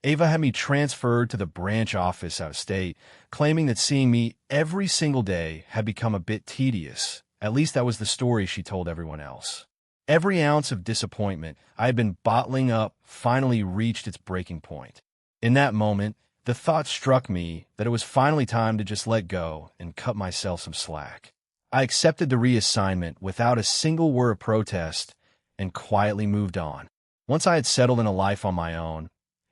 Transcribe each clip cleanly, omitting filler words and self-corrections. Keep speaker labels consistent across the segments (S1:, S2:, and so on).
S1: Ava had me transferred to the branch office out of state, claiming that seeing me every single day had become a bit tedious. At least that was the story she told everyone else. Every ounce of disappointment I had been bottling up finally reached its breaking point. In that moment, the thought struck me that it was finally time to just let go and cut myself some slack. I accepted the reassignment without a single word of protest and quietly moved on. Once I had settled in a life on my own,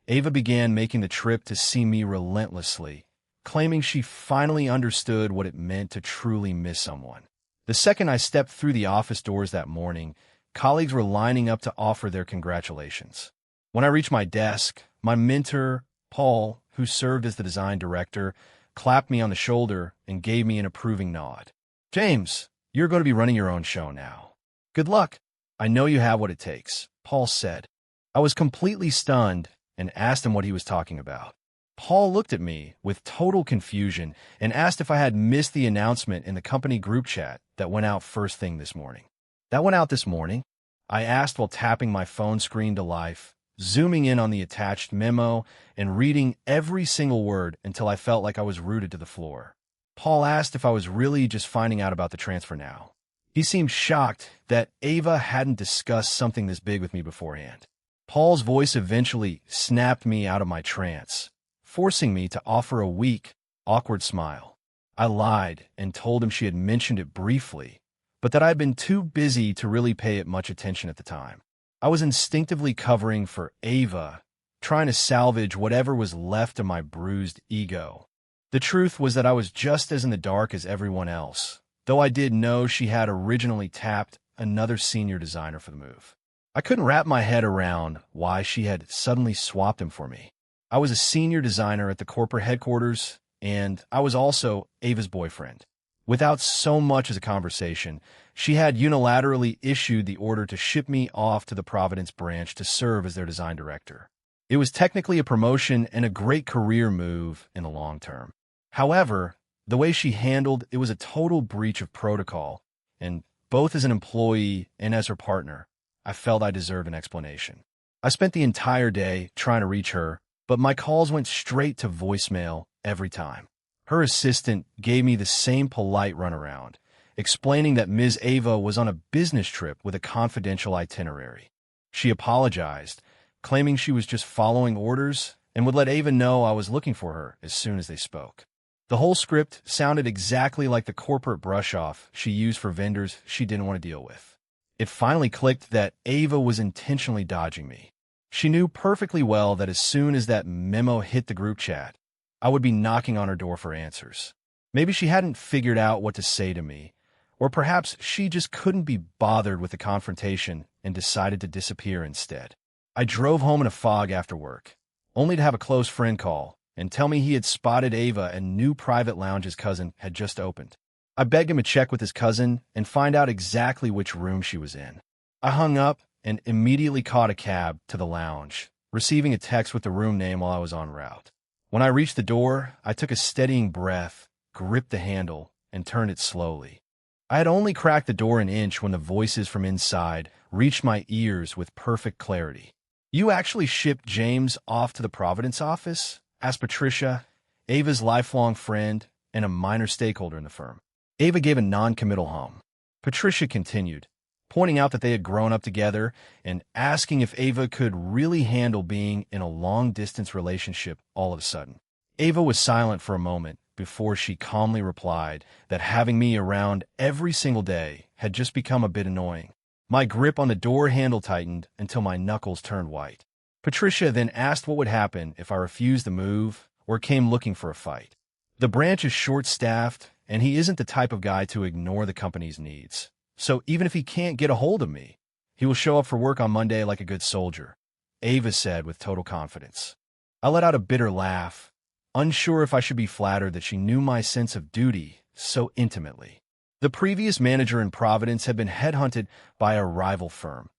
S1: Ava began making the trip to see me relentlessly, claiming she finally understood what it meant to truly miss someone. The second I stepped through the office doors that morning, colleagues were lining up to offer their congratulations. When I reached my desk, my mentor, Paul, who served as the design director, clapped me on the shoulder and gave me an approving nod. "James, you're going to be running your own show now. Good luck. I know you have what it takes," Paul said. I was completely stunned and asked him what he was talking about. Paul looked at me with total confusion and asked if I had missed the announcement in the company group chat that went out first thing this morning. "That went out this morning?" I asked while tapping my phone screen to life, zooming in on the attached memo and reading every single word until I felt like I was rooted to the floor. Paul asked if I was really just finding out about the transfer now. He seemed shocked that Ava hadn't discussed something this big with me beforehand. Paul's voice eventually snapped me out of my trance, forcing me to offer a weak, awkward smile. I lied and told him she had mentioned it briefly, but that I had been too busy to really pay it much attention at the time. I was instinctively covering for Ava, trying to salvage whatever was left of my bruised ego. The truth was that I was just as in the dark as everyone else, though I did know she had originally tapped another senior designer for the move. I couldn't wrap my head around why she had suddenly swapped him for me. I was a senior designer at the corporate headquarters, and I was also Ava's boyfriend. Without so much as a conversation, she had unilaterally issued the order to ship me off to the Providence branch to serve as their design director. It was technically a promotion and a great career move in the long term. However, the way she handled it was a total breach of protocol, and both as an employee and as her partner, I felt I deserved an explanation. I spent the entire day trying to reach her, but my calls went straight to voicemail every time. Her assistant gave me the same polite runaround, explaining that Ms. Ava was on a business trip with a confidential itinerary. She apologized, claiming she was just following orders and would let Ava know I was looking for her as soon as they spoke. The whole script sounded exactly like the corporate brush-off she used for vendors she didn't want to deal with. It finally clicked that Ava was intentionally dodging me. She knew perfectly well that as soon as that memo hit the group chat, I would be knocking on her door for answers. Maybe she hadn't figured out what to say to me, or perhaps she just couldn't be bothered with the confrontation and decided to disappear instead. I drove home in a fog after work, only to have a close friend call and tell me he had spotted Ava and new private lounge his cousin had just opened. I begged him to check with his cousin and find out exactly which room she was in. I hung up and immediately caught a cab to the lounge, receiving a text with the room name while I was en route. When I reached the door, I took a steadying breath, gripped the handle, and turned it slowly. I had only cracked the door an inch when the voices from inside reached my ears with perfect clarity. "You actually shipped James off to the Providence office?" asked Patricia, Ava's lifelong friend and a minor stakeholder in the firm. Ava gave a non-committal hum. Patricia continued, pointing out that they had grown up together and asking if Ava could really handle being in a long-distance relationship all of a sudden. Ava was silent for a moment before she calmly replied that having me around every single day had just become a bit annoying. My grip on the door handle tightened until my knuckles turned white. Patricia then asked what would happen if I refused the move or came looking for a fight. The branch is short-staffed, and he isn't the type of guy to ignore the company's needs. So even if he can't get a hold of me, he will show up for work on Monday like a good soldier, Ava said with total confidence. I let out a bitter laugh, unsure if I should be flattered that she knew my sense of duty so intimately. The previous manager in Providence had been headhunted by a rival firm,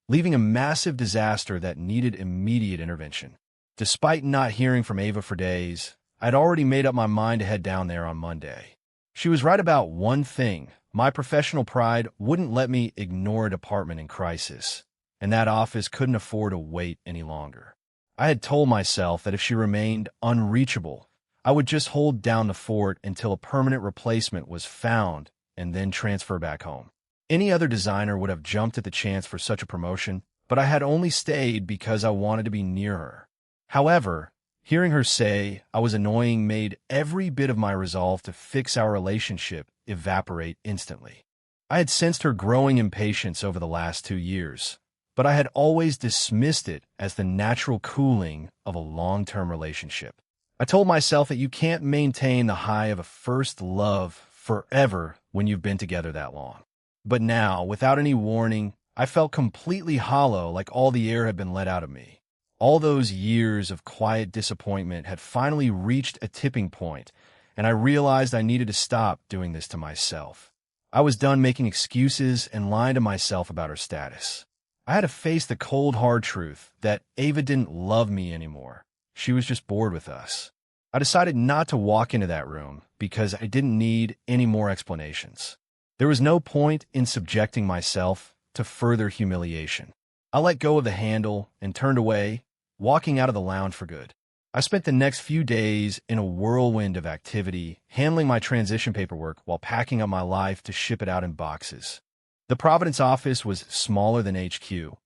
S1: leaving a massive disaster that needed immediate intervention. Despite not hearing from Ava for days, I'd already made up my mind to head down there on Monday. She was right about one thing. My professional pride wouldn't let me ignore a department in crisis, and that office couldn't afford to wait any longer. I had told myself that if she remained unreachable, I would just hold down the fort until a permanent replacement was found and then transfer back home. Any other designer would have jumped at the chance for such a promotion, but I had only stayed because I wanted to be near her. However, hearing her say I was annoying made every bit of my resolve to fix our relationship evaporate instantly. I had sensed her growing impatience over the last 2 years, but I had always dismissed it as the natural cooling of a long-term relationship. I told myself that you can't maintain the high of a first love forever when you've been together that long. But now, without any warning, I felt completely hollow, like all the air had been let out of me. All those years of quiet disappointment had finally reached a tipping point, and I realized I needed to stop doing this to myself. I was done making excuses and lying to myself about her status. I had to face the cold, hard truth that Ava didn't love me anymore. She was just bored with us. I decided not to walk into that room because I didn't need any more explanations. There was no point in subjecting myself to further humiliation. I let go of the handle and turned away, walking out of the lounge for good. I spent the next few days in a whirlwind of activity, handling my transition paperwork while packing up my life to ship it out in boxes. The Providence office was smaller than HQ,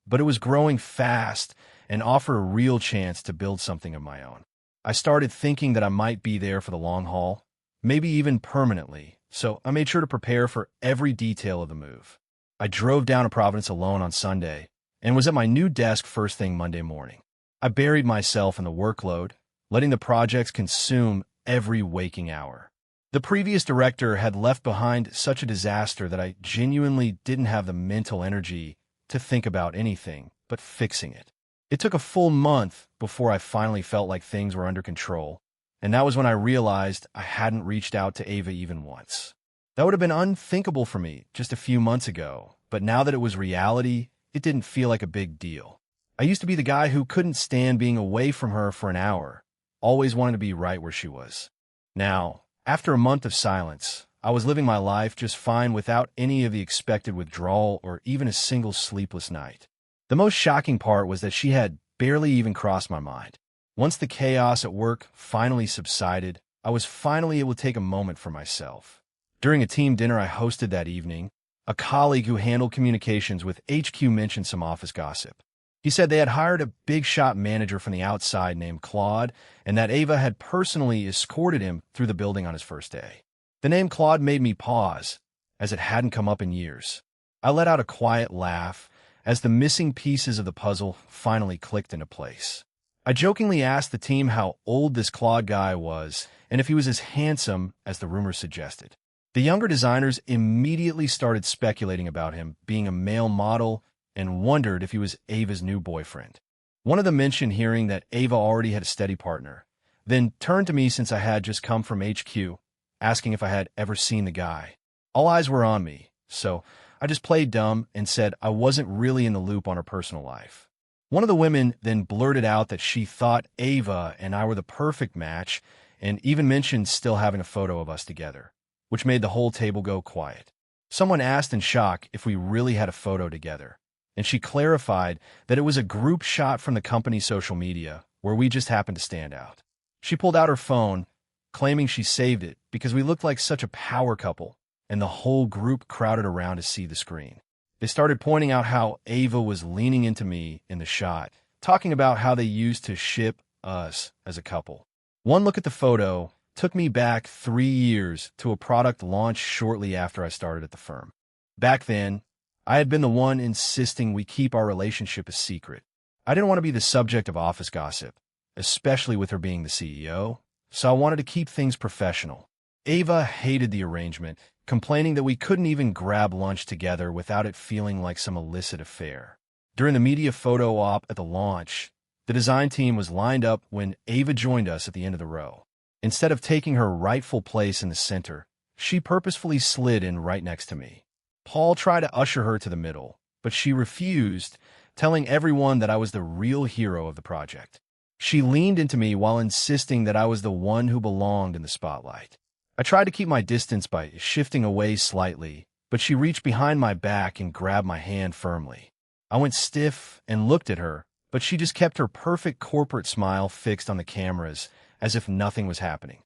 S1: but it was growing fast and offered a real chance to build something of my own. I started thinking that I might be there for the long haul, maybe even permanently, so I made sure to prepare for every detail of the move. I drove down to Providence alone on Sunday and was at my new desk first thing Monday morning. I buried myself in the workload, letting the projects consume every waking hour. The previous director had left behind such a disaster that I genuinely didn't have the mental energy to think about anything but fixing it. It took a full month before I finally felt like things were under control, and that was when I realized I hadn't reached out to Ava even once. That would have been unthinkable for me just a few months ago, but now that it was reality, it didn't feel like a big deal. I used to be the guy who couldn't stand being away from her for an hour, always wanted to be right where she was. Now, after a month of silence, I was living my life just fine without any of the expected withdrawal or even a single sleepless night. The most shocking part was that she had barely even crossed my mind. Once the chaos at work finally subsided, I was finally able to take a moment for myself. During a team dinner I hosted that evening, a colleague who handled communications with HQ mentioned some office gossip. He said they had hired a big-shot manager from the outside named Claude, and that Ava had personally escorted him through the building on his first day. The name Claude made me pause, as it hadn't come up in years. I let out a quiet laugh as the missing pieces of the puzzle finally clicked into place. I jokingly asked the team how old this Claude guy was and if he was as handsome as the rumors suggested. The younger designers immediately started speculating about him being a male model and wondered if he was Ava's new boyfriend. One of them mentioned hearing that Ava already had a steady partner, then turned to me since I had just come from HQ, asking if I had ever seen the guy. All eyes were on me, so I just played dumb and said I wasn't really in the loop on her personal life. One of the women then blurted out that she thought Ava and I were the perfect match and even mentioned still having a photo of us together, which made the whole table go quiet. Someone asked in shock if we really had a photo together, and she clarified that it was a group shot from the company's social media where we just happened to stand out. She pulled out her phone, claiming she saved it because we looked like such a power couple, and the whole group crowded around to see the screen. They started pointing out how Ava was leaning into me in the shot, talking about how they used to ship us as a couple. One look at the photo took me back 3 years to a product launched shortly after I started at the firm. Back then, I had been the one insisting we keep our relationship a secret. I didn't want to be the subject of office gossip, especially with her being the CEO, so I wanted to keep things professional. Ava hated the arrangement, complaining that we couldn't even grab lunch together without it feeling like some illicit affair. During the media photo op at the launch, the design team was lined up when Ava joined us at the end of the row. Instead of taking her rightful place in the center, she purposefully slid in right next to me. Paul tried to usher her to the middle, but she refused, telling everyone that I was the real hero of the project. She leaned into me while insisting that I was the one who belonged in the spotlight. I tried to keep my distance by shifting away slightly, but she reached behind my back and grabbed my hand firmly. I went stiff and looked at her, but she just kept her perfect corporate smile fixed on the cameras as if nothing was happening.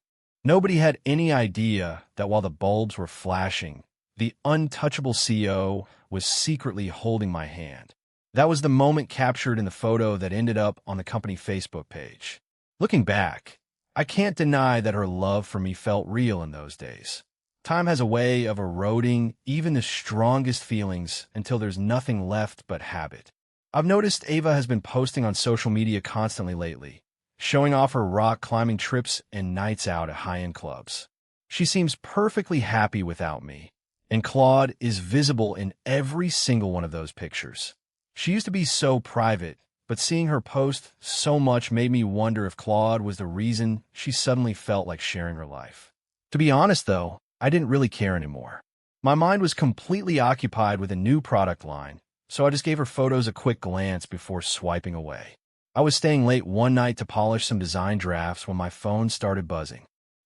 S1: Nobody had any idea that while the bulbs were flashing, the untouchable CEO was secretly holding my hand. That was the moment captured in the photo that ended up on the company Facebook page. Looking back, I can't deny that her love for me felt real in those days. Time has a way of eroding even the strongest feelings until there's nothing left but habit. I've noticed Ava has been posting on social media constantly lately, showing off her rock climbing trips and nights out at high-end clubs. She seems perfectly happy without me, and Claude is visible in every single one of those pictures. She used to be so private, but seeing her post so much made me wonder if Claude was the reason she suddenly felt like sharing her life. To be honest, though, I didn't really care anymore. My mind was completely occupied with a new product line, so I just gave her photos a quick glance before swiping away. I was staying late one night to polish some design drafts when my phone started buzzing.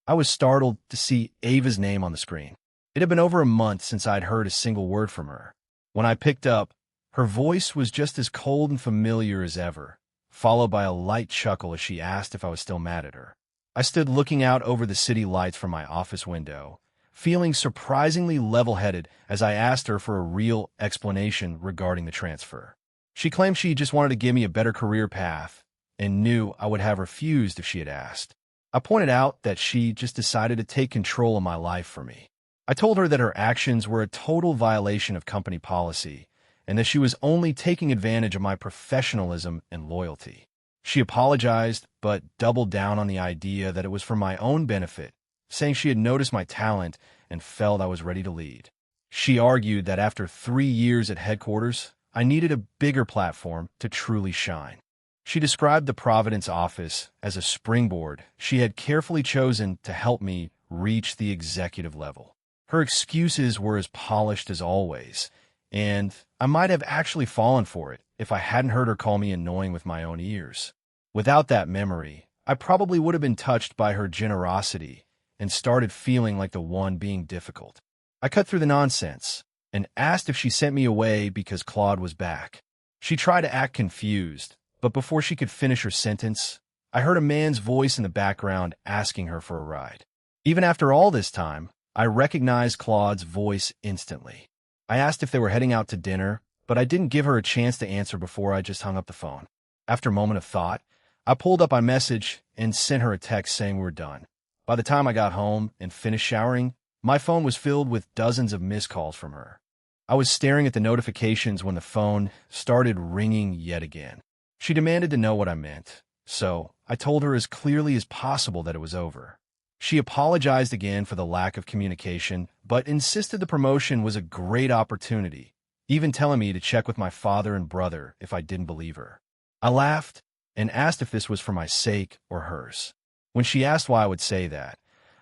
S1: I was startled to see Ava's name on the screen. It had been over a month since I'd heard a single word from her. When I picked up, her voice was just as cold and familiar as ever, followed by a light chuckle as she asked if I was still mad at her. I stood looking out over the city lights from my office window, feeling surprisingly level-headed as I asked her for a real explanation regarding the transfer. She claimed she just wanted to give me a better career path and knew I would have refused if she had asked. I pointed out that she just decided to take control of my life for me. I told her that her actions were a total violation of company policy and that she was only taking advantage of my professionalism and loyalty. She apologized, but doubled down on the idea that it was for my own benefit, saying she had noticed my talent and felt I was ready to lead. She argued that after 3 years at headquarters, I needed a bigger platform to truly shine. She described the Providence office as a springboard she had carefully chosen to help me reach the executive level. Her excuses were as polished as always, and I might have actually fallen for it if I hadn't heard her call me annoying with my own ears. Without that memory, I probably would have been touched by her generosity and started feeling like the one being difficult. I cut through the nonsense and asked if she sent me away because Claude was back. She tried to act confused, but before she could finish her sentence, I heard a man's voice in the background asking her for a ride. Even after all this time, I recognized Claude's voice instantly. I asked if they were heading out to dinner, but I didn't give her a chance to answer before I just hung up the phone. After a moment of thought, I pulled up my message and sent her a text saying we were done. By the time I got home and finished showering, my phone was filled with dozens of missed calls from her. I was staring at the notifications when the phone started ringing yet again. She demanded to know what I meant, so I told her as clearly as possible that it was over. She apologized again for the lack of communication, but insisted the promotion was a great opportunity, even telling me to check with my father and brother if I didn't believe her. I laughed and asked if this was for my sake or hers. When she asked why I would say that,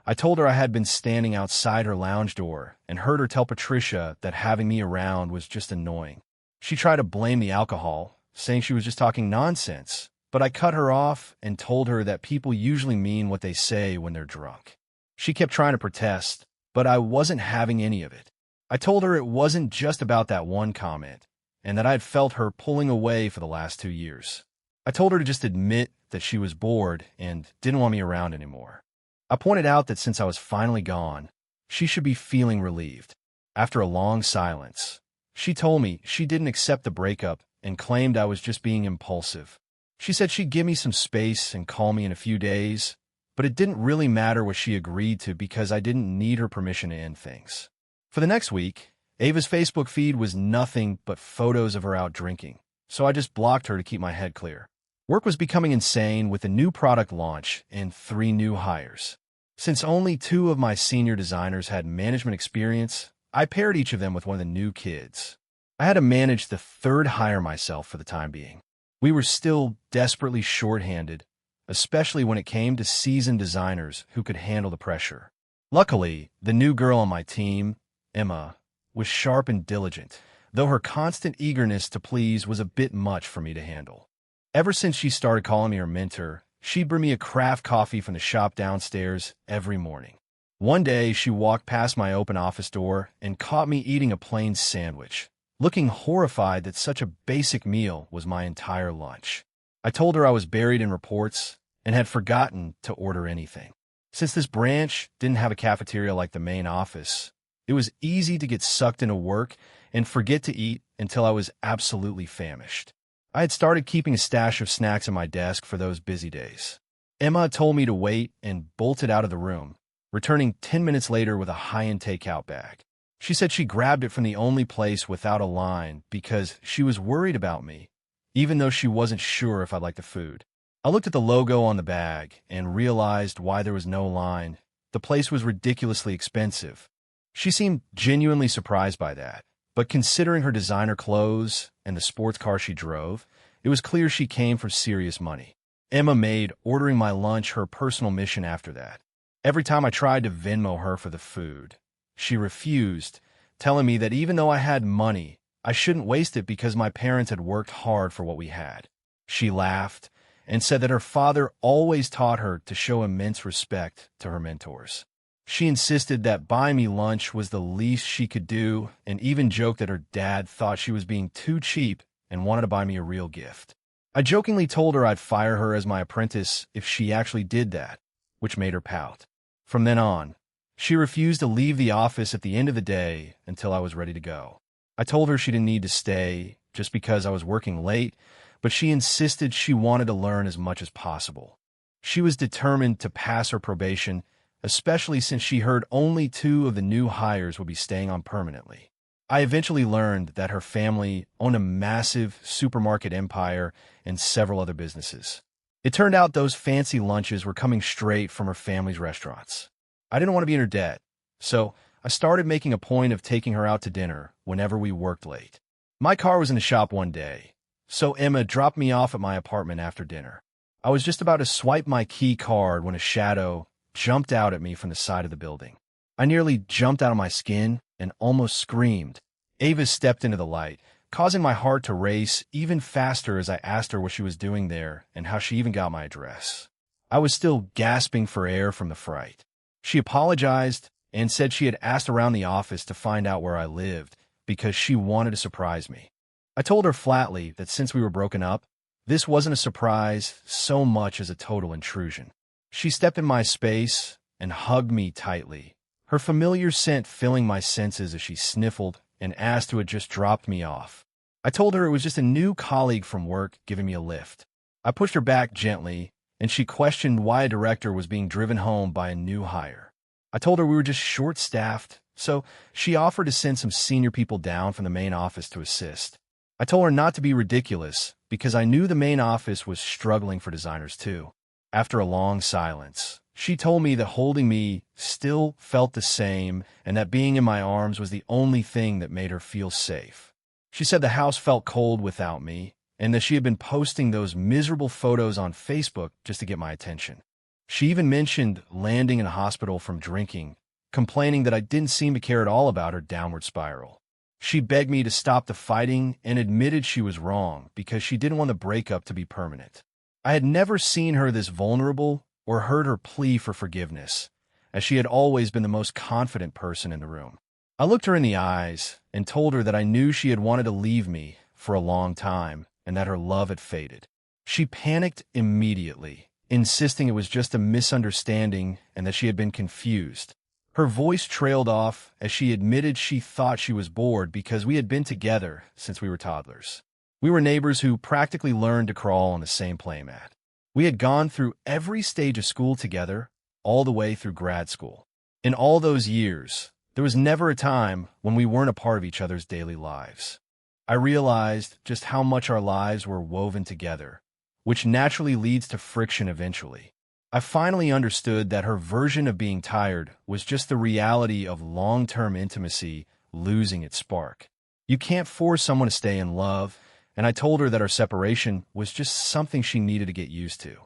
S1: I told her I had been standing outside her lounge door and heard her tell Patricia that having me around was just annoying. She tried to blame the alcohol, saying she was just talking nonsense, but I cut her off and told her that people usually mean what they say when they're drunk. She kept trying to protest, but I wasn't having any of it. I told her it wasn't just about that one comment, and that I had felt her pulling away for the last 2 years. I told her to just admit that she was bored and didn't want me around anymore. I pointed out that since I was finally gone, she should be feeling relieved. After a long silence, she told me she didn't accept the breakup and claimed I was just being impulsive. She said she'd give me some space and call me in a few days, but it didn't really matter what she agreed to because I didn't need her permission to end things. For the next week, Ava's Facebook feed was nothing but photos of her out drinking, so I just blocked her to keep my head clear. Work was becoming insane with a new product launch and 3 new hires. Since only 2 of my senior designers had management experience, I paired each of them with one of the new kids. I had to manage the 3rd hire myself for the time being. We were still desperately short-handed, especially when it came to seasoned designers who could handle the pressure. Luckily, the new girl on my team, Emma, was sharp and diligent, though her constant eagerness to please was a bit much for me to handle. Ever since she started calling me her mentor, she'd bring me a craft coffee from the shop downstairs every morning. One day, she walked past my open office door and caught me eating a plain sandwich, looking horrified that such a basic meal was my entire lunch. I told her I was buried in reports and had forgotten to order anything. Since this branch didn't have a cafeteria like the main office, it was easy to get sucked into work and forget to eat until I was absolutely famished. I had started keeping a stash of snacks at my desk for those busy days. Emma told me to wait and bolted out of the room, returning 10 minutes later with a high-end takeout bag. She said she grabbed it from the only place without a line because she was worried about me, even though she wasn't sure if I'd like the food. I looked at the logo on the bag and realized why there was no line. The place was ridiculously expensive. She seemed genuinely surprised by that, but considering her designer clothes and the sports car she drove, it was clear she came for serious money. Emma made ordering my lunch her personal mission after that. Every time I tried to Venmo her for the food, she refused, telling me that even though I had money, I shouldn't waste it because my parents had worked hard for what we had. She laughed and said that her father always taught her to show immense respect to her mentors. She insisted that buying me lunch was the least she could do and even joked that her dad thought she was being too cheap and wanted to buy me a real gift. I jokingly told her I'd fire her as my apprentice if she actually did that, which made her pout. From then on, she refused to leave the office at the end of the day until I was ready to go. I told her she didn't need to stay just because I was working late, but she insisted she wanted to learn as much as possible. She was determined to pass her probation, especially since she heard only 2 of the new hires would be staying on permanently. I eventually learned that her family owned a massive supermarket empire and several other businesses. It turned out those fancy lunches were coming straight from her family's restaurants. I didn't want to be in her debt, so I started making a point of taking her out to dinner whenever we worked late. My car was in the shop one day, so Emma dropped me off at my apartment after dinner. I was just about to swipe my key card when a shadow jumped out at me from the side of the building. I nearly jumped out of my skin and almost screamed. Ava stepped into the light, causing my heart to race even faster as I asked her what she was doing there and how she even got my address. I was still gasping for air from the fright. She apologized and said she had asked around the office to find out where I lived because she wanted to surprise me. I told her flatly that since we were broken up, this wasn't a surprise so much as a total intrusion. She stepped in my space and hugged me tightly, her familiar scent filling my senses as she sniffled and asked who had just dropped me off. I told her it was just a new colleague from work giving me a lift. I pushed her back gently, and she questioned why a director was being driven home by a new hire. I told her we were just short-staffed, so she offered to send some senior people down from the main office to assist. I told her not to be ridiculous because I knew the main office was struggling for designers too. After a long silence, she told me that holding me still felt the same and that being in my arms was the only thing that made her feel safe. She said the house felt cold without me and that she had been posting those miserable photos on Facebook just to get my attention. She even mentioned landing in a hospital from drinking, complaining that I didn't seem to care at all about her downward spiral. She begged me to stop the fighting and admitted she was wrong because she didn't want the breakup to be permanent. I had never seen her this vulnerable or heard her plea for forgiveness, as she had always been the most confident person in the room. I looked her in the eyes and told her that I knew she had wanted to leave me for a long time and that her love had faded. She panicked immediately, insisting it was just a misunderstanding and that she had been confused. Her voice trailed off as she admitted she thought she was bored because we had been together since we were toddlers. We were neighbors who practically learned to crawl on the same playmat. We had gone through every stage of school together, all the way through grad school. In all those years, there was never a time when we weren't a part of each other's daily lives. I realized just how much our lives were woven together, which naturally leads to friction eventually. I finally understood that her version of being tired was just the reality of long-term intimacy losing its spark. You can't force someone to stay in love, and I told her that our separation was just something she needed to get used to.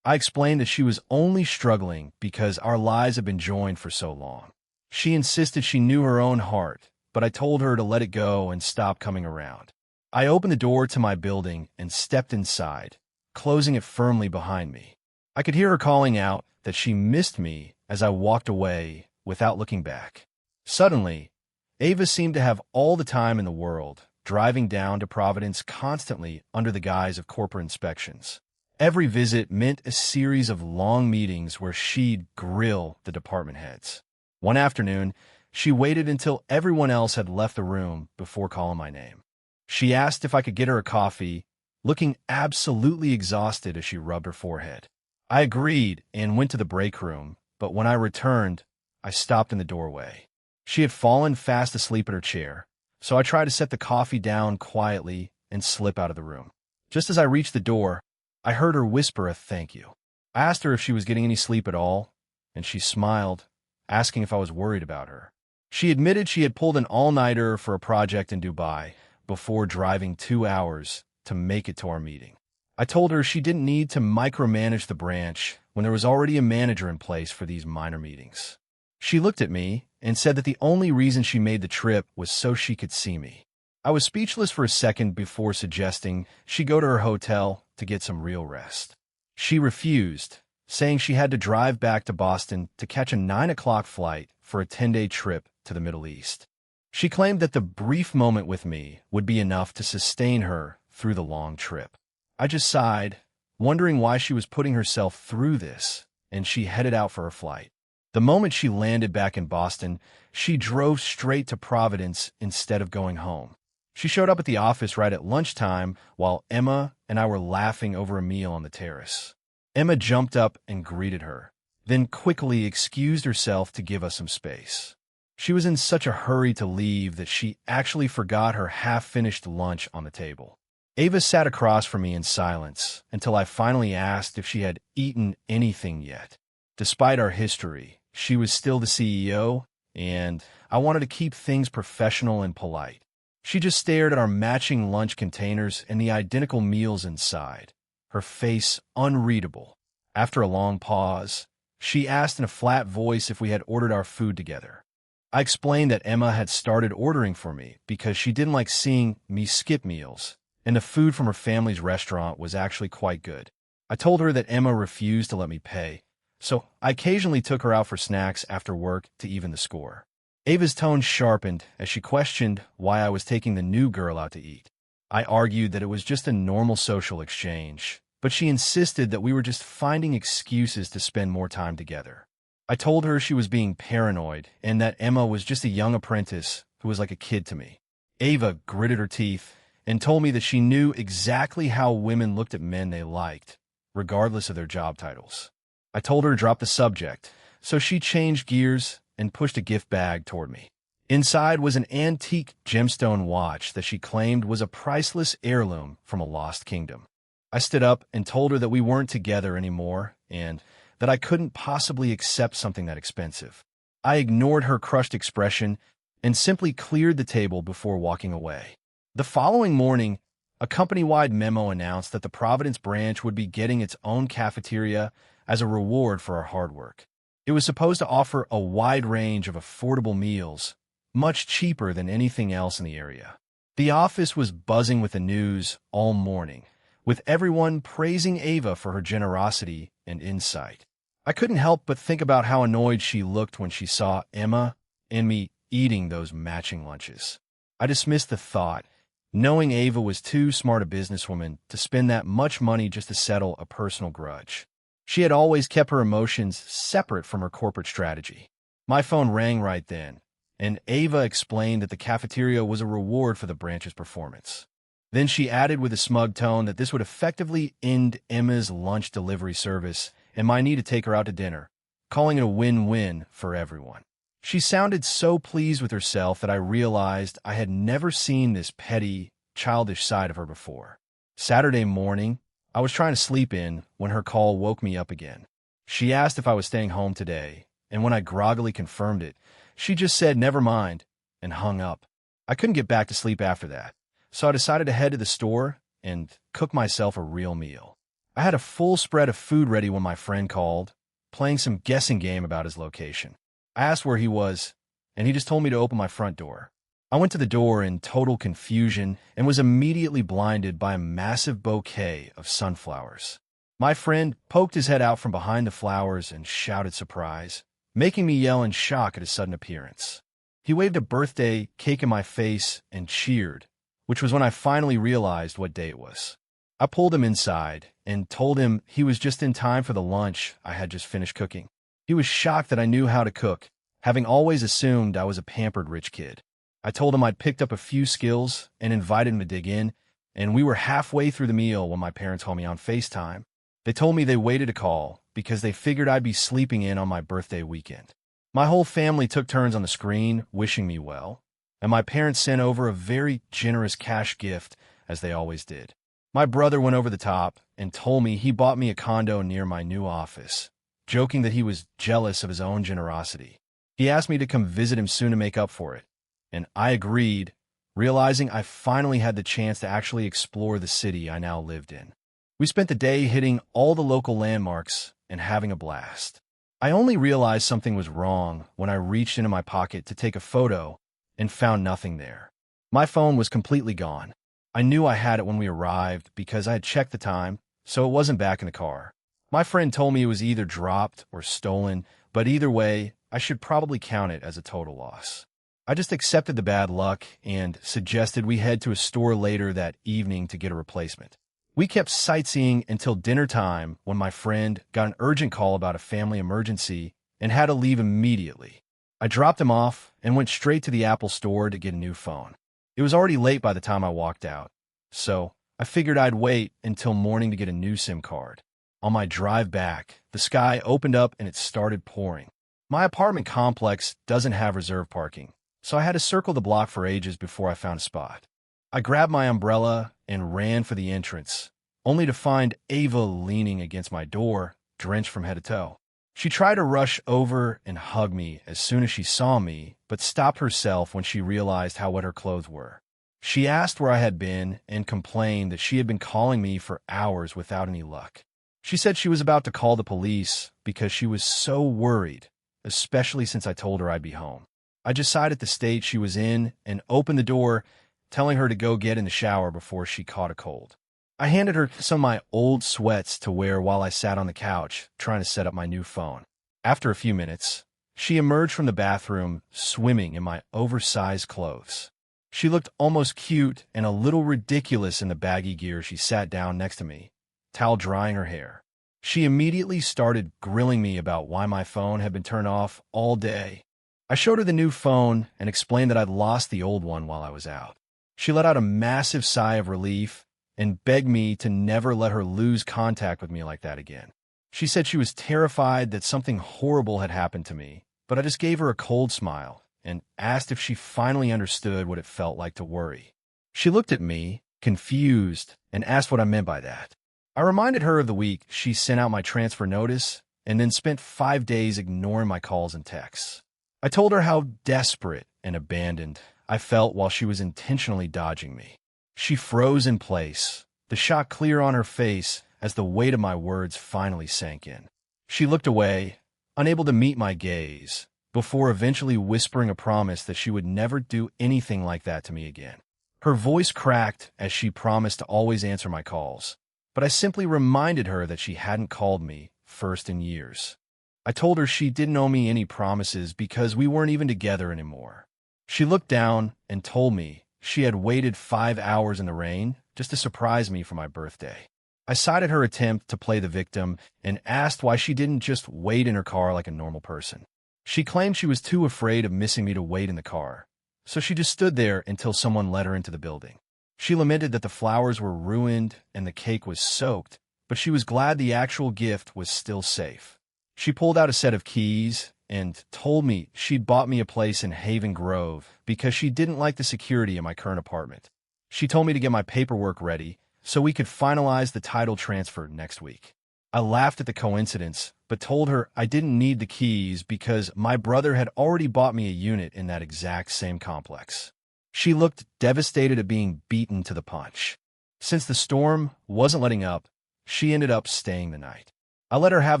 S1: I explained that she was only struggling because our lives had been joined for so long. She insisted she knew her own heart, but I told her to let it go and stop coming around. I opened the door to my building and stepped inside, closing it firmly behind me. I could hear her calling out that she missed me as I walked away without looking back. Suddenly, Ava seemed to have all the time in the world, driving down to Providence constantly under the guise of corporate inspections. Every visit meant a series of long meetings where she'd grill the department heads. One afternoon, she waited until everyone else had left the room before calling my name. She asked if I could get her a coffee, looking absolutely exhausted as she rubbed her forehead. I agreed and went to the break room, but when I returned, I stopped in the doorway. She had fallen fast asleep in her chair, so I tried to set the coffee down quietly and slip out of the room. Just as I reached the door, I heard her whisper a thank you. I asked her if she was getting any sleep at all, and she smiled, asking if I was worried about her. She admitted she had pulled an all-nighter for a project in Dubai before driving 2 hours to make it to our meeting. I told her she didn't need to micromanage the branch when there was already a manager in place for these minor meetings. She looked at me and said that the only reason she made the trip was so she could see me. I was speechless for a second before suggesting she go to her hotel to get some real rest. She refused, saying she had to drive back to Boston to catch a 9 o'clock flight for a 10-day trip to the Middle East. She claimed that the brief moment with me would be enough to sustain her through the long trip. I just sighed, wondering why she was putting herself through this, and she headed out for her flight. The moment she landed back in Boston, she drove straight to Providence instead of going home. She showed up at the office right at lunchtime while Emma and I were laughing over a meal on the terrace. Emma jumped up and greeted her, then quickly excused herself to give us some space. She was in such a hurry to leave that she actually forgot her half-finished lunch on the table. Ava sat across from me in silence until I finally asked if she had eaten anything yet. Despite our history, she was still the CEO, and I wanted to keep things professional and polite. She just stared at our matching lunch containers and the identical meals inside, her face unreadable. After a long pause, she asked in a flat voice if we had ordered our food together. I explained that Emma had started ordering for me because she didn't like seeing me skip meals, and the food from her family's restaurant was actually quite good. I told her that Emma refused to let me pay, so I occasionally took her out for snacks after work to even the score. Ava's tone sharpened as she questioned why I was taking the new girl out to eat. I argued that it was just a normal social exchange, but she insisted that we were just finding excuses to spend more time together. I told her she was being paranoid and that Emma was just a young apprentice who was like a kid to me. Ava gritted her teeth and told me that she knew exactly how women looked at men they liked, regardless of their job titles. I told her to drop the subject, so she changed gears and pushed a gift bag toward me. Inside was an antique gemstone watch that she claimed was a priceless heirloom from a lost kingdom. I stood up and told her that we weren't together anymore and that I couldn't possibly accept something that expensive. I ignored her crushed expression and simply cleared the table before walking away. The following morning, a company-wide memo announced that the Providence branch would be getting its own cafeteria as a reward for our hard work. It was supposed to offer a wide range of affordable meals, much cheaper than anything else in the area. The office was buzzing with the news all morning, with everyone praising Ava for her generosity and insight. I couldn't help but think about how annoyed she looked when she saw Emma and me eating those matching lunches. I dismissed the thought, knowing Ava was too smart a businesswoman to spend that much money just to settle a personal grudge. She had always kept her emotions separate from her corporate strategy. My phone rang right then, and Ava explained that the cafeteria was a reward for the branch's performance. Then she added with a smug tone that this would effectively end Emma's lunch delivery service and my need to take her out to dinner, calling it a win-win for everyone. She sounded so pleased with herself that I realized I had never seen this petty, childish side of her before. Saturday morning, I was trying to sleep in when her call woke me up again. She asked if I was staying home today, and when I groggily confirmed it, she just said never mind and hung up. I couldn't get back to sleep after that, so I decided to head to the store and cook myself a real meal. I had a full spread of food ready when my friend called, playing some guessing game about his location. I asked where he was, and he just told me to open my front door. I went to the door in total confusion and was immediately blinded by a massive bouquet of sunflowers. My friend poked his head out from behind the flowers and shouted surprise, making me yell in shock at his sudden appearance. He waved a birthday cake in my face and cheered, which was when I finally realized what day it was. I pulled him inside, and told him he was just in time for the lunch I had just finished cooking. He was shocked that I knew how to cook, having always assumed I was a pampered rich kid. I told him I'd picked up a few skills and invited him to dig in, and we were halfway through the meal when my parents called me on FaceTime. They told me they waited a call because they figured I'd be sleeping in on my birthday weekend. My whole family took turns on the screen, wishing me well, and my parents sent over a very generous cash gift, as they always did. My brother went over the top and told me he bought me a condo near my new office, joking that he was jealous of his own generosity. He asked me to come visit him soon to make up for it, and I agreed, realizing I finally had the chance to actually explore the city I now lived in. We spent the day hitting all the local landmarks and having a blast. I only realized something was wrong when I reached into my pocket to take a photo and found nothing there. My phone was completely gone. I knew I had it when we arrived because I had checked the time, so it wasn't back in the car. My friend told me it was either dropped or stolen, but either way, I should probably count it as a total loss. I just accepted the bad luck and suggested we head to a store later that evening to get a replacement. We kept sightseeing until dinner time when my friend got an urgent call about a family emergency and had to leave immediately. I dropped him off and went straight to the Apple store to get a new phone. It was already late by the time I walked out, so I figured I'd wait until morning to get a new SIM card. On my drive back, the sky opened up and it started pouring. My apartment complex doesn't have reserved parking, so I had to circle the block for ages before I found a spot. I grabbed my umbrella and ran for the entrance, only to find Ava leaning against my door, drenched from head to toe. She tried to rush over and hug me as soon as she saw me, but stopped herself when she realized how wet her clothes were. She asked where I had been and complained that she had been calling me for hours without any luck. She said she was about to call the police because she was so worried, especially since I told her I'd be home. I decided the state she was in and opened the door, telling her to go get in the shower before she caught a cold. I handed her some of my old sweats to wear while I sat on the couch, trying to set up my new phone. After a few minutes, she emerged from the bathroom, swimming in my oversized clothes. She looked almost cute and a little ridiculous in the baggy gear. She sat down next to me, towel drying her hair. She immediately started grilling me about why my phone had been turned off all day. I showed her the new phone and explained that I'd lost the old one while I was out. She let out a massive sigh of relief and begged me to never let her lose contact with me like that again. She said she was terrified that something horrible had happened to me, but I just gave her a cold smile and asked if she finally understood what it felt like to worry. She looked at me, confused, and asked what I meant by that. I reminded her of the week she sent out my transfer notice and then spent 5 days ignoring my calls and texts. I told her how desperate and abandoned I felt while she was intentionally dodging me. She froze in place, the shock clear on her face as the weight of my words finally sank in. She looked away, unable to meet my gaze, before eventually whispering a promise that she would never do anything like that to me again. Her voice cracked as she promised to always answer my calls, but I simply reminded her that she hadn't called me first in years. I told her she didn't owe me any promises because we weren't even together anymore. She looked down and told me she had waited 5 hours in the rain just to surprise me for my birthday. I cited her attempt to play the victim and asked why she didn't just wait in her car like a normal person. She claimed she was too afraid of missing me to wait in the car, so she just stood there until someone let her into the building. She lamented that the flowers were ruined and the cake was soaked, but she was glad the actual gift was still safe. She pulled out a set of keys and told me she'd bought me a place in Haven Grove because she didn't like the security in my current apartment. She told me to get my paperwork ready so we could finalize the title transfer next week. I laughed at the coincidence, but told her I didn't need the keys because my brother had already bought me a unit in that exact same complex. She looked devastated at being beaten to the punch. Since the storm wasn't letting up, she ended up staying the night. I let her have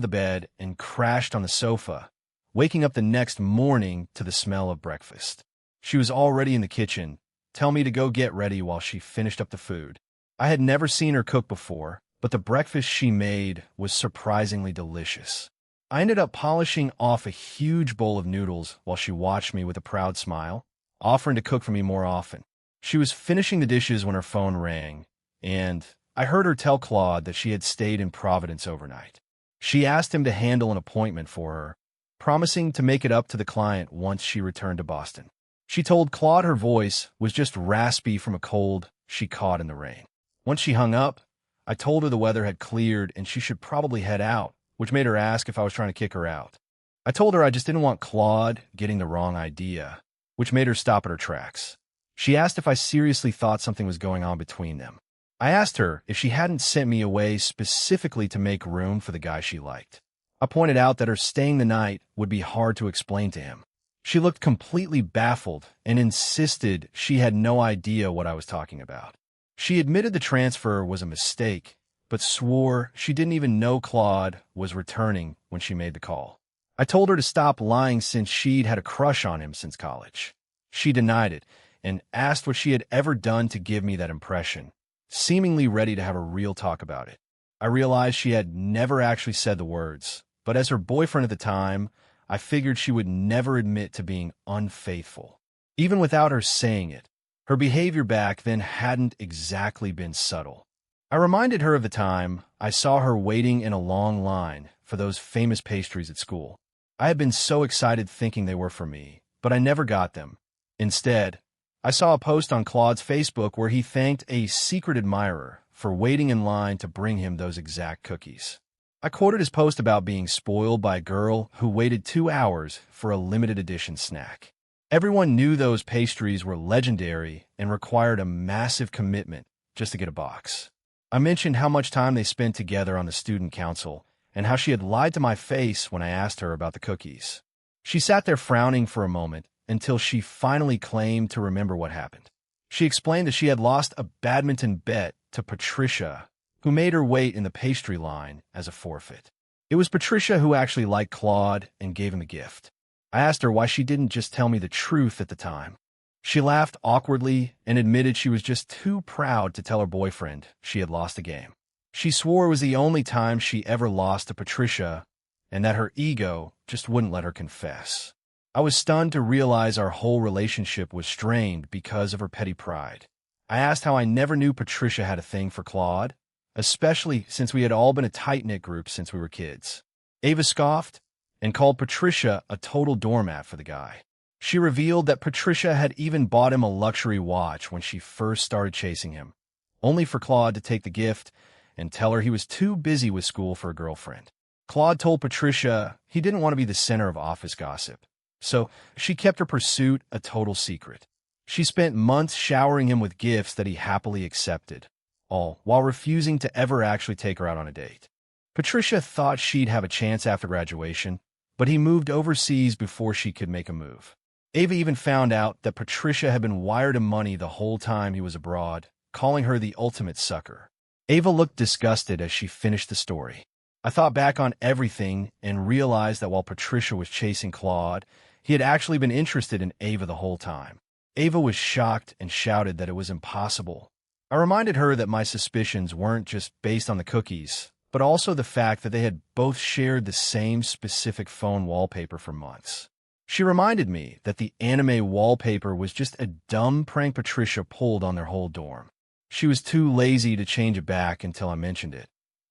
S1: the bed and crashed on the sofa, waking up the next morning to the smell of breakfast. She was already in the kitchen, telling me to go get ready while she finished up the food. I had never seen her cook before, but the breakfast she made was surprisingly delicious. I ended up polishing off a huge bowl of noodles while she watched me with a proud smile, offering to cook for me more often. She was finishing the dishes when her phone rang, and I heard her tell Claude that she had stayed in Providence overnight. She asked him to handle an appointment for her, promising to make it up to the client once she returned to Boston. She told Claude her voice was just raspy from a cold she caught in the rain. Once she hung up, I told her the weather had cleared and she should probably head out, which made her ask if I was trying to kick her out. I told her I just didn't want Claude getting the wrong idea, which made her stop at her tracks. She asked if I seriously thought something was going on between them. I asked her if she hadn't sent me away specifically to make room for the guy she liked. I pointed out that her staying the night would be hard to explain to him. She looked completely baffled and insisted she had no idea what I was talking about. She admitted the transfer was a mistake, but swore she didn't even know Claude was returning when she made the call. I told her to stop lying since she'd had a crush on him since college. She denied it and asked what she had ever done to give me that impression, seemingly ready to have a real talk about it. I realized she had never actually said the words, but as her boyfriend at the time, I figured she would never admit to being unfaithful. Even without her saying it, her behavior back then hadn't exactly been subtle. I reminded her of the time I saw her waiting in a long line for those famous pastries at school. I had been so excited thinking they were for me, but I never got them. Instead, I saw a post on Claude's Facebook where he thanked a secret admirer for waiting in line to bring him those exact cookies. I quoted his post about being spoiled by a girl who waited 2 hours for a limited edition snack. Everyone knew those pastries were legendary and required a massive commitment just to get a box. I mentioned how much time they spent together on the student council and how she had lied to my face when I asked her about the cookies. She sat there frowning for a moment until she finally claimed to remember what happened. She explained that she had lost a badminton bet to Patricia, who made her wait in the pastry line as a forfeit. It was Patricia who actually liked Claude and gave him a gift. I asked her why she didn't just tell me the truth at the time. She laughed awkwardly and admitted she was just too proud to tell her boyfriend she had lost a game. She swore it was the only time she ever lost to Patricia and that her ego just wouldn't let her confess. I was stunned to realize our whole relationship was strained because of her petty pride. I asked how I never knew Patricia had a thing for Claude, especially since we had all been a tight-knit group since we were kids. Ava scoffed and called Patricia a total doormat for the guy. She revealed that Patricia had even bought him a luxury watch when she first started chasing him, only for Claude to take the gift and tell her he was too busy with school for a girlfriend. Claude told Patricia he didn't want to be the center of office gossip, so she kept her pursuit a total secret. She spent months showering him with gifts that he happily accepted, all while refusing to ever actually take her out on a date. Patricia thought she'd have a chance after graduation, but he moved overseas before she could make a move. Ava even found out that Patricia had been wired him money the whole time he was abroad, calling her the ultimate sucker. Ava looked disgusted as she finished the story. I thought back on everything and realized that while Patricia was chasing Claude, he had actually been interested in Ava the whole time. Ava was shocked and shouted that it was impossible. I reminded her that my suspicions weren't just based on the cookies, but also the fact that they had both shared the same specific phone wallpaper for months. She reminded me that the anime wallpaper was just a dumb prank Patricia pulled on their whole dorm. She was too lazy to change it back until I mentioned it,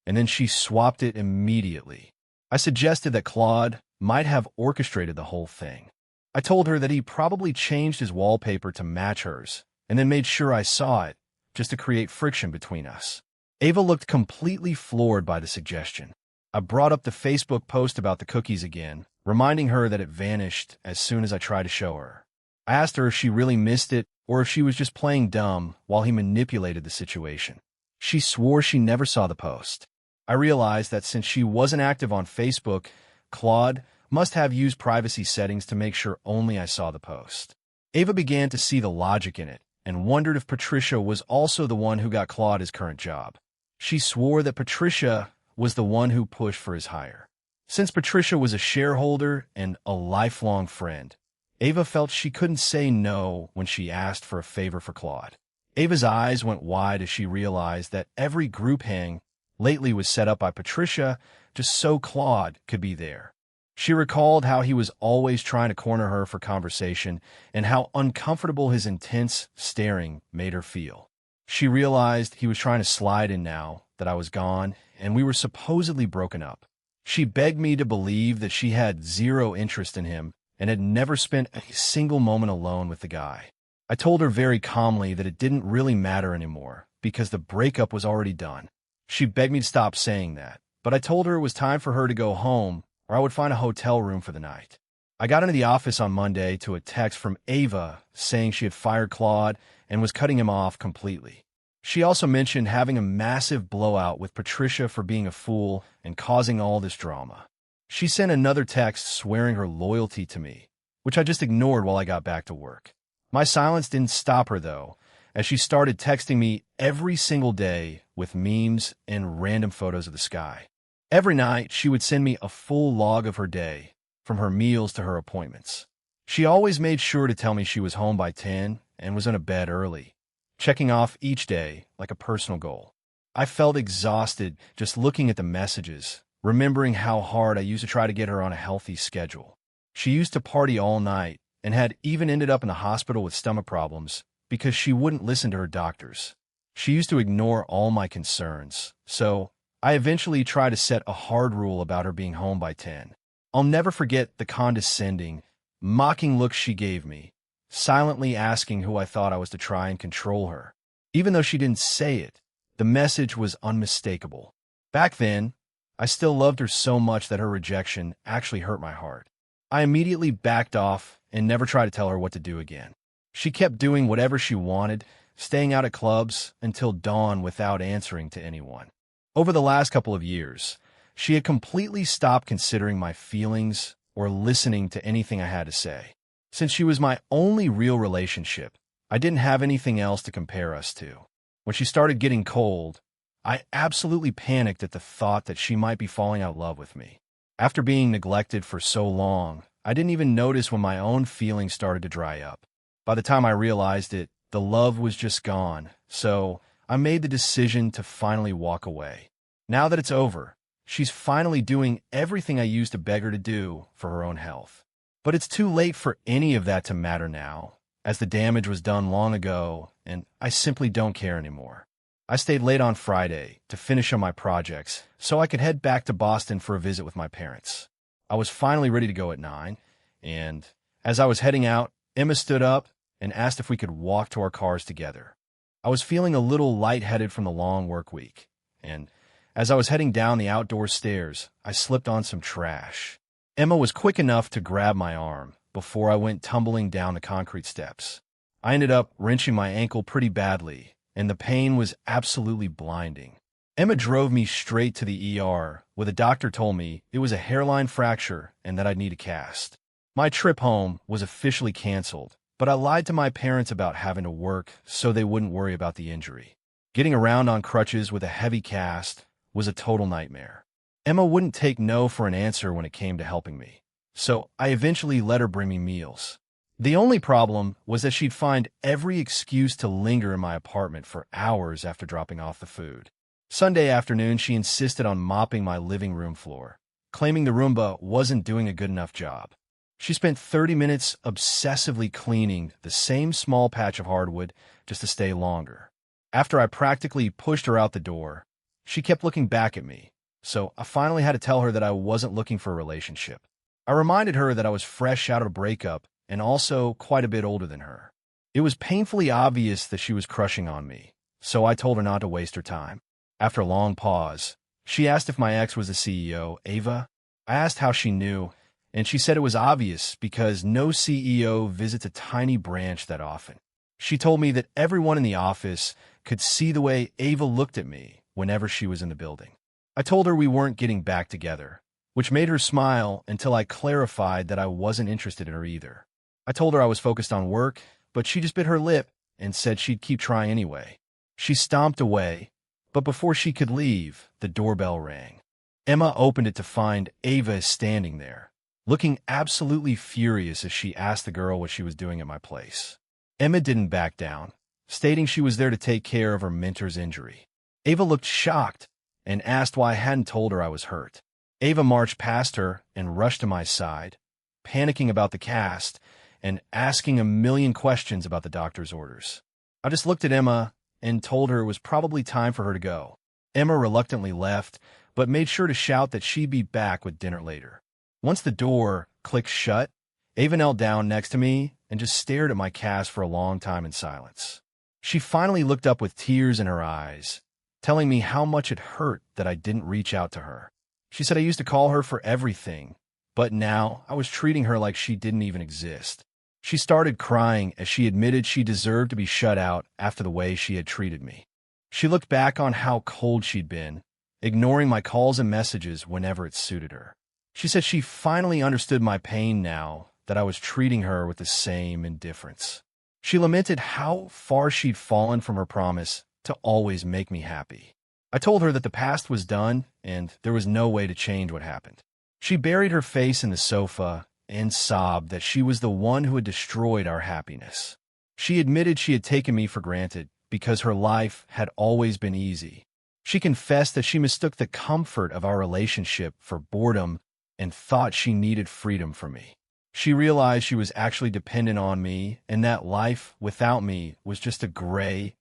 S1: and then she swapped it immediately. I suggested that Claude might have orchestrated the whole thing. I told her that he probably changed his wallpaper to match hers, and then made sure I saw it, just to create friction between us. Ava looked completely floored by the suggestion. I brought up the Facebook post about the cookies again, reminding her that it vanished as soon as I tried to show her. I asked her if she really missed it or if she was just playing dumb while he manipulated the situation. She swore she never saw the post. I realized that since she wasn't active on Facebook, Claude must have used privacy settings to make sure only I saw the post. Ava began to see the logic in it and wondered if Patricia was also the one who got Claude his current job. She swore that Patricia was the one who pushed for his hire. Since Patricia was a shareholder and a lifelong friend, Ava felt she couldn't say no when she asked for a favor for Claude. Ava's eyes went wide as she realized that every group hang lately was set up by Patricia just so Claude could be there. She recalled how he was always trying to corner her for conversation and how uncomfortable his intense staring made her feel. She realized he was trying to slide in now that I was gone, and we were supposedly broken up. She begged me to believe that she had zero interest in him and had never spent a single moment alone with the guy. I told her very calmly that it didn't really matter anymore because the breakup was already done. She begged me to stop saying that, but I told her it was time for her to go home or I would find a hotel room for the night. I got into the office on Monday to a text from Ava saying she had fired Claude and was cutting him off completely. She also mentioned having a massive blowout with Patricia for being a fool and causing all this drama. She sent another text swearing her loyalty to me, which I just ignored while I got back to work. My silence didn't stop her, though, as she started texting me every single day with memes and random photos of the sky. Every night, she would send me a full log of her day, from her meals to her appointments. She always made sure to tell me she was home by 10 and was in a bed early, checking off each day like a personal goal. I felt exhausted just looking at the messages, remembering how hard I used to try to get her on a healthy schedule. She used to party all night and had even ended up in the hospital with stomach problems because she wouldn't listen to her doctors. She used to ignore all my concerns, so I eventually tried to set a hard rule about her being home by 10. I'll never forget the condescending, mocking look she gave me, silently asking who I thought I was to try and control her. Even though she didn't say it, the message was unmistakable. Back then, I still loved her so much that her rejection actually hurt my heart. I immediately backed off and never tried to tell her what to do again. She kept doing whatever she wanted, staying out at clubs until dawn without answering to anyone. Over the last couple of years, she had completely stopped considering my feelings or listening to anything I had to say. Since she was my only real relationship, I didn't have anything else to compare us to. When she started getting cold, I absolutely panicked at the thought that she might be falling out of love with me. After being neglected for so long, I didn't even notice when my own feelings started to dry up. By the time I realized it, the love was just gone, so I made the decision to finally walk away. Now that it's over, she's finally doing everything I used to beg her to do for her own health. But it's too late for any of that to matter now, as the damage was done long ago, and I simply don't care anymore. I stayed late on Friday to finish on my projects so I could head back to Boston for a visit with my parents. I was finally ready to go at 9, and as I was heading out, Emma stood up and asked if we could walk to our cars together. I was feeling a little lightheaded from the long work week, and as I was heading down the outdoor stairs, I slipped on some trash. Emma was quick enough to grab my arm before I went tumbling down the concrete steps. I ended up wrenching my ankle pretty badly, and the pain was absolutely blinding. Emma drove me straight to the ER, where the doctor told me it was a hairline fracture and that I'd need a cast. My trip home was officially canceled, but I lied to my parents about having to work so they wouldn't worry about the injury. Getting around on crutches with a heavy cast was a total nightmare. Emma wouldn't take no for an answer when it came to helping me, so I eventually let her bring me meals. The only problem was that she'd find every excuse to linger in my apartment for hours after dropping off the food. Sunday afternoon, she insisted on mopping my living room floor, claiming the Roomba wasn't doing a good enough job. She spent 30 minutes obsessively cleaning the same small patch of hardwood just to stay longer. After I practically pushed her out the door, she kept looking back at me, so I finally had to tell her that I wasn't looking for a relationship. I reminded her that I was fresh out of a breakup and also quite a bit older than her. It was painfully obvious that she was crushing on me, so I told her not to waste her time. After a long pause, she asked if my ex was the CEO, Ava. I asked how she knew, and she said it was obvious because no CEO visits a tiny branch that often. She told me that everyone in the office could see the way Ava looked at me whenever she was in the building. I told her we weren't getting back together, which made her smile until I clarified that I wasn't interested in her either. I told her I was focused on work, but she just bit her lip and said she'd keep trying anyway. She stomped away, but before she could leave, the doorbell rang. Emma opened it to find Ava standing there, looking absolutely furious as she asked the girl what she was doing at my place. Emma didn't back down, stating she was there to take care of her mentor's injury. Ava looked shocked and asked why I hadn't told her I was hurt. Ava marched past her and rushed to my side, panicking about the cast and asking a million questions about the doctor's orders. I just looked at Emma and told her it was probably time for her to go. Emma reluctantly left, but made sure to shout that she'd be back with dinner later. Once the door clicked shut, Ava knelt down next to me and just stared at my cast for a long time in silence. She finally looked up with tears in her eyes, telling me how much it hurt that I didn't reach out to her. She said I used to call her for everything, but now I was treating her like she didn't even exist. She started crying as she admitted she deserved to be shut out after the way she had treated me. She looked back on how cold she'd been, ignoring my calls and messages whenever it suited her. She said she finally understood my pain now that I was treating her with the same indifference. She lamented how far she'd fallen from her promise to always make me happy. I told her that the past was done and there was no way to change what happened. She buried her face in the sofa and sobbed that she was the one who had destroyed our happiness. She admitted she had taken me for granted because her life had always been easy. She confessed that she mistook the comfort of our relationship for boredom and thought she needed freedom from me. She realized she was actually dependent on me and that life without me was just a gray,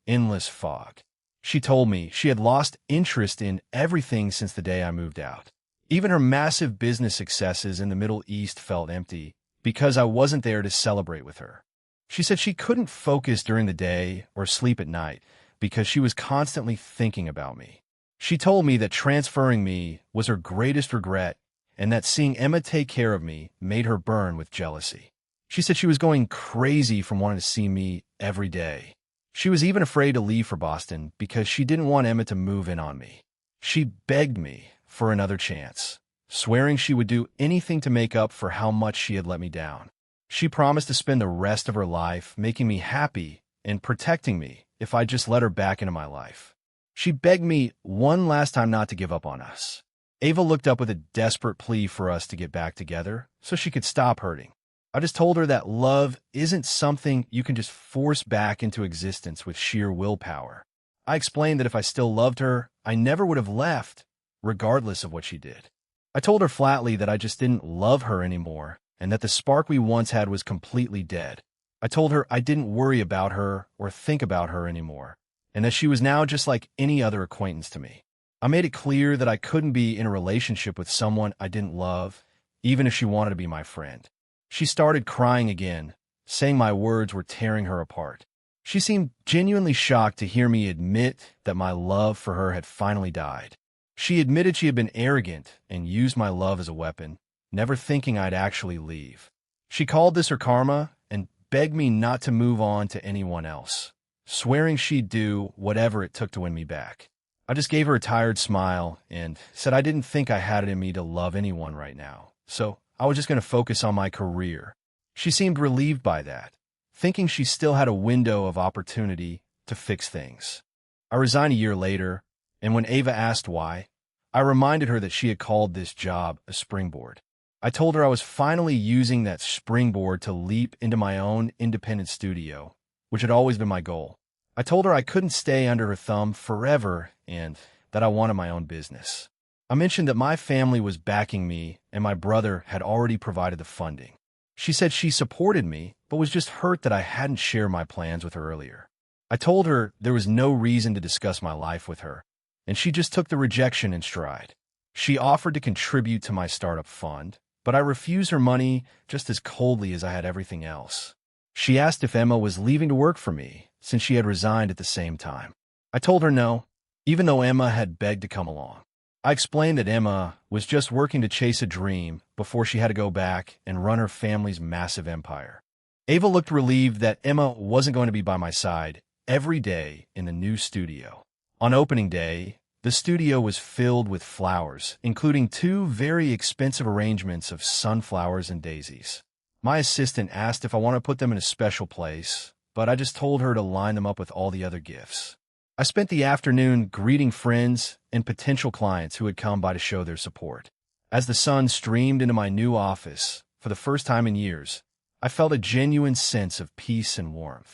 S1: endless fog. She told me she had lost interest in everything since the day I moved out. Even her massive business successes in the Middle East felt empty because I wasn't there to celebrate with her. She said she couldn't focus during the day or sleep at night because she was constantly thinking about me. She told me that transferring me was her greatest regret and that seeing Emma take care of me made her burn with jealousy. She said she was going crazy from wanting to see me every day. She was even afraid to leave for Boston because she didn't want Emma to move in on me. She begged me for another chance, swearing she would do anything to make up for how much she had let me down. She promised to spend the rest of her life making me happy and protecting me if I just let her back into my life. She begged me one last time not to give up on us. Ava looked up with a desperate plea for us to get back together so she could stop hurting. I just told her that love isn't something you can just force back into existence with sheer willpower. I explained that if I still loved her, I never would have left, regardless of what she did. I told her flatly that I just didn't love her anymore and that the spark we once had was completely dead. I told her I didn't worry about her or think about her anymore, and that she was now just like any other acquaintance to me. I made it clear that I couldn't be in a relationship with someone I didn't love, even if she wanted to be my friend. She started crying again, saying my words were tearing her apart. She seemed genuinely shocked to hear me admit that my love for her had finally died. She admitted she had been arrogant and used my love as a weapon, never thinking I'd actually leave. She called this her karma and begged me not to move on to anyone else, swearing she'd do whatever it took to win me back. I just gave her a tired smile and said I didn't think I had it in me to love anyone right now, so I was just going to focus on my career. She seemed relieved by that, thinking she still had a window of opportunity to fix things. I resigned a year later, and when Ava asked why, I reminded her that she had called this job a springboard. I told her I was finally using that springboard to leap into my own independent studio, which had always been my goal. I told her I couldn't stay under her thumb forever and that I wanted my own business. I mentioned that my family was backing me and my brother had already provided the funding. She said she supported me, but was just hurt that I hadn't shared my plans with her earlier. I told her there was no reason to discuss my life with her, and she just took the rejection in stride. She offered to contribute to my startup fund, but I refused her money just as coldly as I had everything else. She asked if Emma was leaving to work for me, since she had resigned at the same time. I told her no, even though Emma had begged to come along. I explained that Emma was just working to chase a dream before she had to go back and run her family's massive empire. Ava looked relieved that Emma wasn't going to be by my side every day in the new studio. On opening day, the studio was filled with flowers, including 2 very expensive arrangements of sunflowers and daisies. My assistant asked if I wanted to put them in a special place, but I just told her to line them up with all the other gifts. I spent the afternoon greeting friends and potential clients who had come by to show their support. As the sun streamed into my new office, for the first time in years, I felt a genuine sense of peace and warmth.